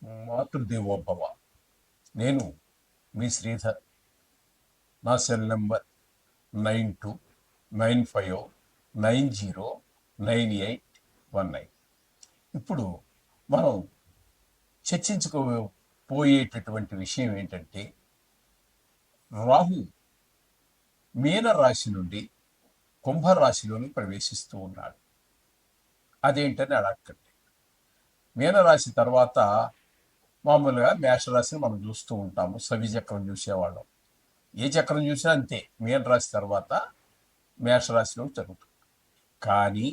మాతృదేవోభవ. నేను మీ శ్రీధర్. నా cell number 9295909819. ఇప్పుడు మనం చర్చించుకోపోయేటటువంటి విషయం ఏంటంటే, రాహు మీన రాశి నుండి కుంభరాశిలోని ప్రవేశిస్తూ ఉన్నాడు. అదేంటని అడగండి. మీనరాశి తర్వాత మామూలుగా మేషరాశిని మనం చూస్తూ ఉంటాము, సవిచక్రం చూసేవాళ్ళం. ఏ చక్రం చూసినా అంతే, మీనరాశి తర్వాత మేషరాశిలో జరుగుతుంది. కానీ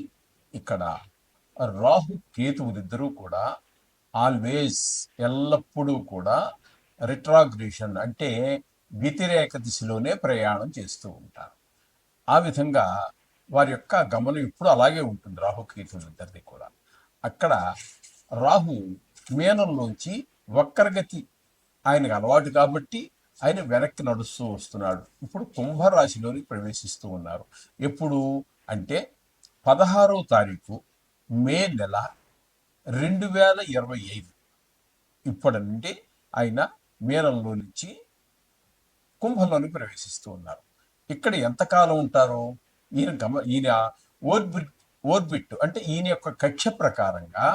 ఇక్కడ రాహు కేతువులిద్దరూ కూడా ఆల్వేస్, ఎల్లప్పుడూ కూడా రిట్రాగ్రేషన్ అంటే వ్యతిరేక దిశలోనే ప్రయాణం చేస్తూ ఉంటారు. ఆ విధంగా వారి యొక్క గమనం ఇప్పుడు అలాగే ఉంటుంది, రాహుకేతువులిద్దరిది కూడా. అక్కడ రాహు మీనంలోంచి వక్రగతి ఆయనకు అలవాటు కాబట్టి ఆయన వెనక్కి నడుస్తూ వస్తున్నాడు. ఇప్పుడు కుంభరాశిలోని ప్రవేశిస్తూ ఉన్నారు. ఎప్పుడు అంటే 16వ తారీఖు మే నెల 2025. ఇప్పటి నుండి ఆయన మీనంలో నుంచి కుంభంలోని ప్రవేశిస్తూ ఉన్నారు. ఇక్కడ ఎంతకాలం ఉంటారు? ఈయన ఓర్బిట్ అంటే ఈయన యొక్క కక్ష ప్రకారంగా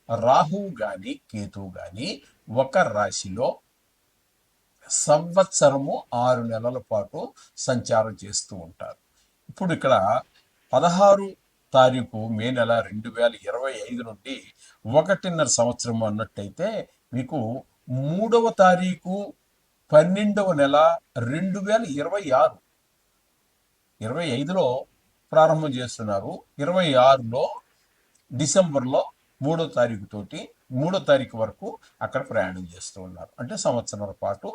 రాహువు గాని కేతువు గాని ఒక రాశిలో సంవత్సరము 6 నెలల పాటు సంచారం చేస్తూ ఉంటారు. ఇప్పుడు ఇక్కడ 16 తారీఖు మే నెల 2025 నుండి 1.5 సంవత్సరం అన్నట్టయితే మీకు 3వ తారీఖు 12వ నెల 2026, 25లో ప్రారంభం చేస్తున్నారు. 26లో డిసెంబర్లో 3వ తారీఖు తోటి 3వ తారీఖు వరకు అక్కడ ప్రయాణం చేస్తూ ఉన్నారు. అంటే సంవత్సరాల పాటు.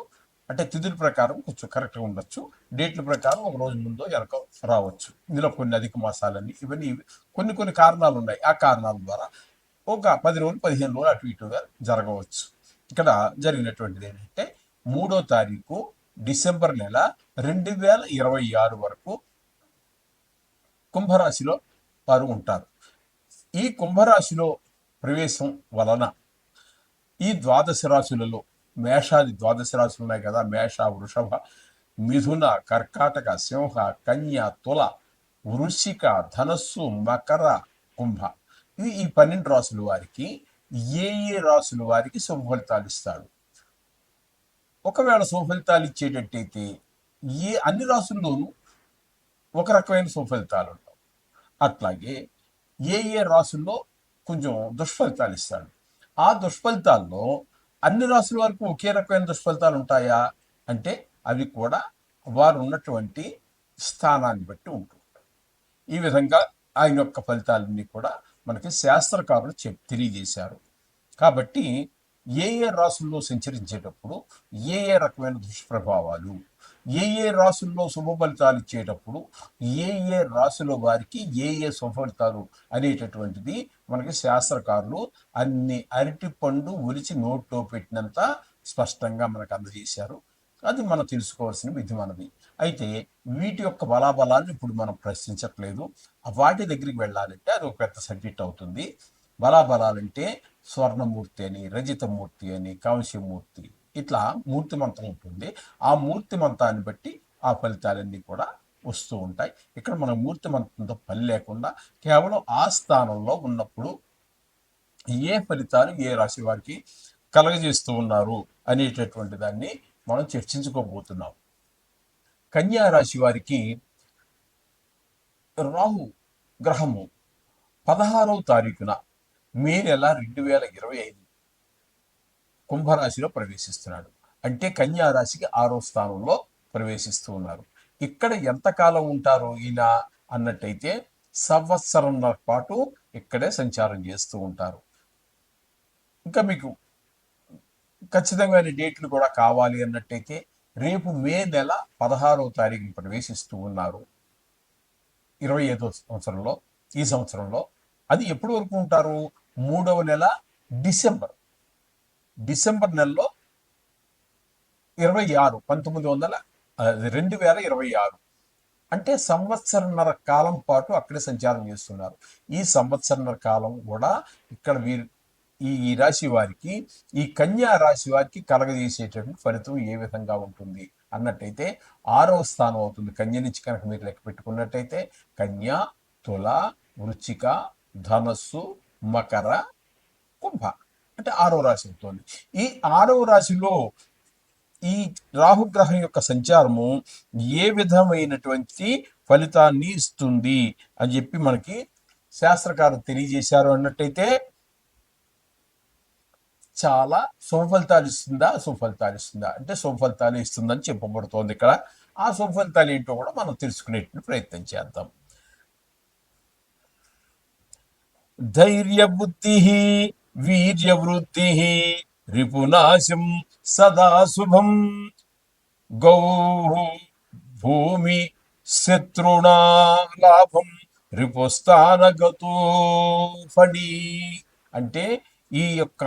అంటే తిథుల ప్రకారం కొంచెం కరెక్ట్గా ఉండొచ్చు, డేట్ల ప్రకారం ఒక రోజు ముందో వెనక రావచ్చు. ఇందులో కొన్ని అధిక మాసాలన్నీ ఇవన్నీ కొన్ని కారణాలు ఉన్నాయి. ఆ కారణాల ద్వారా ఒక 10 రోజులు 15 రోజులు అటు ఇటుగా జరగవచ్చు. ఇక్కడ జరిగినటువంటిది ఏంటంటే 3వ తారీఖు డిసెంబర్ నెల 2026 వరకు కుంభరాశిలో వారు ఉంటారు. ఈ కుంభరాశిలో ప్రవేశం వలన ఈ ద్వాదశ రాశులలో మేషాది ద్వాదశ రాశులు ఉన్నాయి కదా, మేష, వృషభ, మిథున, కర్కాటక, సింహ, కన్య, తుల, వృశ్చిక, ధనస్సు, మకర, కుంభ. ఈ 12 రాశుల వారికి ఏ రాశుల వారికి శుభ ఫలితాలు ఇస్తాడు? ఒకవేళ శుభ ఫలితాలు ఇచ్చేటట్టయితే అన్ని రాశుల్లోనూ ఒక రకమైన శుభ ఫలితాలు ఉండవు. అట్లాగే ఏ రాశుల్లో కొంచెం దుష్ఫలితాలు ఇస్తాడు. ఆ దుష్ఫలితాల్లో అన్ని రాశుల వరకు ఒకే రకమైన దుష్ఫలితాలు ఉంటాయా అంటే అవి కూడా వారు ఉన్నటువంటి స్థానాన్ని బట్టి ఉంటుంటాయి. ఈ విధంగా ఆయన యొక్క ఫలితాలన్నీ కూడా మనకి శాస్త్రకారులు తెలియజేశారు. కాబట్టి ఏ రాశుల్లో సంచరించేటప్పుడు ఏ రకమైన దుష్ప్రభావాలు, ఏ రాశుల్లో శుభ ఫలితాలు ఇచ్చేటప్పుడు ఏ రాశుల వారికి ఏ శుభ ఫలితాలు అనేటటువంటిది మనకి శాస్త్రకారులు అన్ని అరటి పండు ఒలిచి నోట్లో పెట్టినంత స్పష్టంగా మనకు అందజేశారు. అది మనం తెలుసుకోవాల్సిన విధి మనది. అయితే వీటి యొక్క బలాబలాన్ని ఇప్పుడు మనం ప్రశ్నించట్లేదు. వాటి దగ్గరికి వెళ్ళాలంటే అది ఒక పెద్ద సబ్జెక్ట్ అవుతుంది. బలాబలాలంటే స్వర్ణమూర్తి అని, రజితమూర్తి అని, కాంస్యమూర్తి, ఇట్లా మూర్తిమంతం ఉంటుంది. ఆ మూర్తిమంతాన్ని బట్టి ఆ ఫలితాలన్నీ కూడా వస్తూ ఉంటాయి. ఇక్కడ మన మూర్తిమంతంతో పని లేకుండా కేవలం ఆ స్థానంలో ఉన్నప్పుడు ఏ ఫలితాలు ఏ రాశి వారికి కలగజేస్తూ ఉన్నారు అనేటటువంటి దాన్ని మనం చర్చించుకోబోతున్నాం. కన్యా రాశి వారికి రాహు గ్రహము 16వ తారీఖున మే నెల 2025 కుంభరాశిలో ప్రవేశిస్తున్నాడు. అంటే కన్యా రాశికి 6వ స్థానంలో ప్రవేశిస్తూ ఉన్నారు. ఇక్కడ ఎంతకాలం ఉంటారు ఈయన అన్నట్టయితే సంవత్సరంన్నర పాటు ఇక్కడే సంచారం చేస్తూ ఉంటారు. ఇంకా మీకు ఖచ్చితమైన డేట్లు కూడా కావాలి అన్నట్టయితే రేపు మే నెల 16వ తారీఖున ప్రవేశిస్తూ ఉన్నారు 25వ సంవత్సరంలో, ఈ సంవత్సరంలో. అది ఎప్పటి వరకు ఉంటారు? 3వ నెల డిసెంబర్ నెలలో 2026 అంటే సంవత్సరన్నర కాలం పాటు అక్కడే సంచారం చేస్తున్నారు. ఈ సంవత్సరన్నర కాలం కూడా ఇక్కడ వీరు ఈ రాశి వారికి, ఈ కన్యా రాశి వారికి కలగజేసేటటువంటి ఫలితం ఏ విధంగా ఉంటుంది అన్నట్టయితే 6వ స్థానం అవుతుంది. కన్య నుంచి కనుక మీరు లెక్క పెట్టుకున్నట్టయితే కన్య, తుల, వృచ్చిక, ధనస్సు, మకర, కుంభ అంటే 6వ రాశి అవుతుంది. ఈ 6వ రాశిలో ఈ రాహుగ్రహం యొక్క సంచారము ఏ విధమైనటువంటి ఫలితాన్ని ఇస్తుంది అని చెప్పి మనకి శాస్త్రకారులు తెలియజేశారు అన్నట్టయితే చాలా శుభ ఫలితాలు ఇస్తుందా, అశుభ ఫలితాలు ఇస్తుందా అంటే శుభ ఫలితాలు ఇస్తుందని చెప్పబడుతోంది ఇక్కడ. ఆ శుభ ఫలితాలు ఏంటో కూడా మనం తెలుసుకునేటువంటి ప్రయత్నం చేద్దాం. ధైర్య బుద్ధి, వీర్య వృద్ధి, రిపునాశం సదా శుభం, గౌ భూమి శత్రుణా లాభం, రిపుస్థానగతో ఫణి. అంటే ఈ యొక్క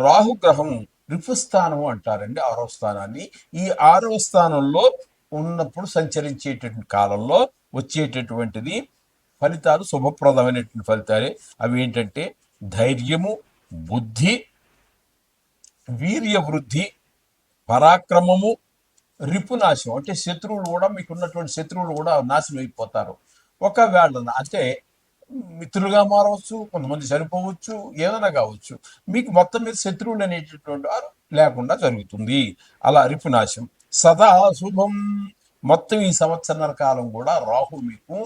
రాహుగ్రహం రిపుస్థానం అంటారండి 6వ స్థానాన్ని. ఈ 6వ స్థానంలో ఉన్నప్పుడు సంచరించేటటువంటి కాలంలో వచ్చేటటువంటిది ఫలితాలు శుభప్రదమైనటువంటి ఫలితాలే. అవి ఏంటంటే ధైర్యము, బుద్ధి, వీర్య వృద్ధి, పరాక్రమము, రిపునాశం అంటే శత్రువులు కూడా, మీకు ఉన్నటువంటి శత్రువులు కూడా నాశనం అయిపోతారు. ఒకవేళ అంటే మిత్రులుగా మారవచ్చు, కొంతమంది చనిపోవచ్చు, ఏదైనా కావచ్చు. మీకు మొత్తం మీద శత్రువులు అనేటటువంటి వారు లేకుండా జరుగుతుంది. అలా రిపునాశం సదా శుభం. మొత్తం ఈ సంవత్సరాల కాలం కూడా రాహు మీకు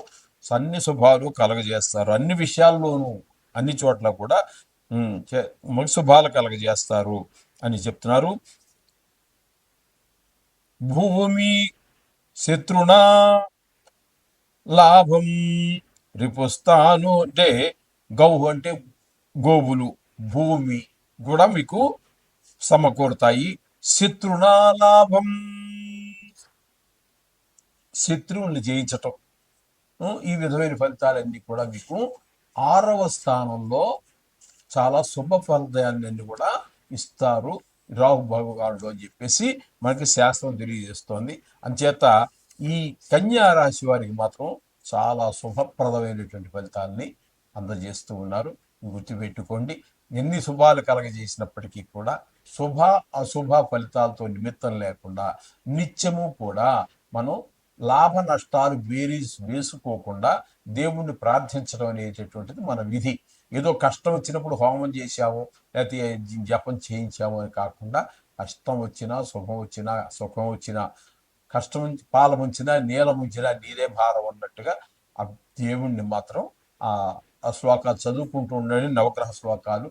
అన్ని శుభాలు కలగజేస్తారు. అన్ని విషయాల్లోనూ అన్ని చోట్ల కూడా శుభాలు కలగజేస్తారు అని చెప్తున్నారు. భూమి శత్రునా లాభం, రిపుస్థాను అంటే గౌహు అంటే గోవులు, భూమి కూడా మీకు సమకూరుతాయి. శత్రునా లాభం, శత్రువుల్ని జయించటం. ఈ విధమైన ఫలితాలన్నీ కూడా మీకు 6వ స్థానంలో చాలా శుభ ఫలితాలన్నీ కూడా ఇస్తారు రాహు భగవానుడు అని చెప్పేసి మనకి శాస్త్రం తెలియజేస్తోంది. అంచేత ఈ కన్యా రాశి వారికి మాత్రం చాలా శుభప్రదమైనటువంటి ఫలితాలని అందజేస్తూ ఉన్నారు. గుర్తుపెట్టుకోండి, ఎన్ని శుభాలు కలగజేసినప్పటికీ కూడా శుభ అశుభ ఫలితాలతో నిమిత్తం లేకుండా నిత్యము కూడా మనం లాభ నష్టాలు వేసుకోకుండా దేవుణ్ణి ప్రార్థించడం అనేటటువంటిది మన విధి. ఏదో కష్టం వచ్చినప్పుడు హోమం చేశాము, లేకపోతే జపం చేయించాము అని కాకుండా కష్టం వచ్చినా, శుభం వచ్చినా, సుఖం వచ్చినా, కష్టం పాల ముంచినా, నీల ముంచినా నీదే భారం అన్నట్టుగా ఆ దేవుణ్ణి మాత్రం ఆ శ్లోకాలు చదువుకుంటూ ఉండండి. నవగ్రహ శ్లోకాలు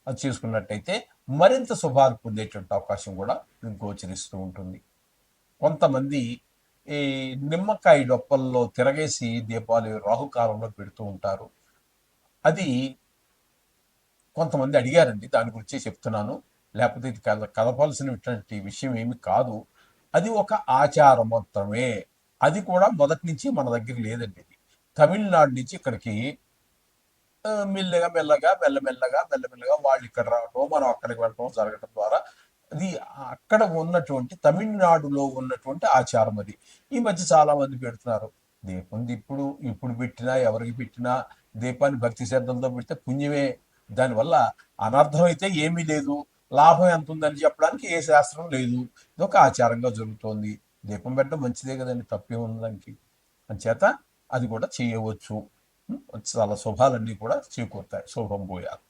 అది చేసుకున్నట్టయితే మరింత శుభాలు పొందేటువంటి అవకాశం కూడా గోచరిస్తూ ఉంటుంది. కొంతమంది ఈ నిమ్మకాయ డొప్పల్లో తిరగేసి దీపాలు రాహుకాలంలో పెడుతూ ఉంటారు. అది కొంతమంది అడిగారండి, దాని గురించి చెప్తున్నాను. లేకపోతే ఇది కదపాల్సినటువంటి విషయం ఏమి కాదు. అది ఒక ఆచారం మాత్రమే. అది కూడా మొదటి నుంచి మన దగ్గర లేదండి. ఇది తమిళనాడు నుంచి ఇక్కడికి మెల్లమెల్లగా వాళ్ళు ఇక్కడ రావటం, మనం అక్కడికి వెళ్ళటం జరగటం ద్వారా అది అక్కడ ఉన్నటువంటి తమిళనాడులో ఉన్నటువంటి ఆచారం అది. ఈ మధ్య చాలా మంది పెడుతున్నారు దీపం. ఇప్పుడు పెట్టినా, ఎవరికి పెట్టినా దీపాన్ని భక్తి శ్రద్ధలతో పెడితే పుణ్యమే. దానివల్ల అనర్థం అయితే ఏమీ లేదు, లాభం ఎంత ఉందని చెప్పడానికి ఏ శాస్త్రం లేదు. ఇదొక ఆచారంగా జరుగుతోంది. దీపం పెట్టడం మంచిదే కదండి, తప్పే ఉన్నదానికి. అంచేత అది కూడా చేయవచ్చు. చాలా శుభాలన్నీ కూడా చేకూరుతాయి. శుభం పోయారు.